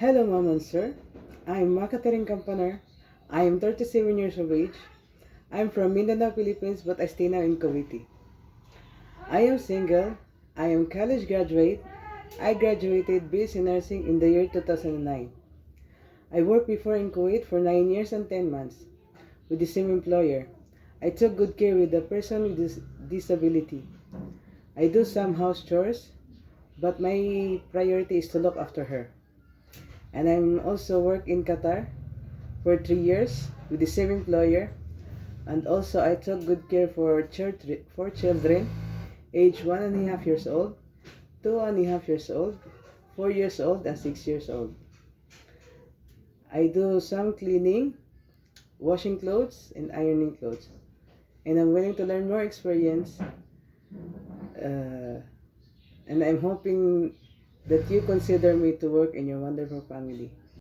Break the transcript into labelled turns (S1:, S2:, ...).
S1: Hello, ma'am and sir. I'm Makatering Kampanar. I am 37 years of age. I'm from Mindanao, Philippines, but I stay now in Kuwaiti. I am single. I am college graduate. I graduated BSc Nursing in the year 2009. I worked before in Kuwait for 9 years and 10 months with the same employer. I took good care with the person with disability. I do some house chores, but my priority is to look after her. And I'm also work in Qatar for 3 years with the same employer. And also I took good care for children age 1.5 years old, 2.5 years old, 4 years old, and 6 years old. I do some cleaning, washing clothes, and ironing clothes. And I'm willing to learn more experience. And I'm hoping that you consider me to work in your wonderful family.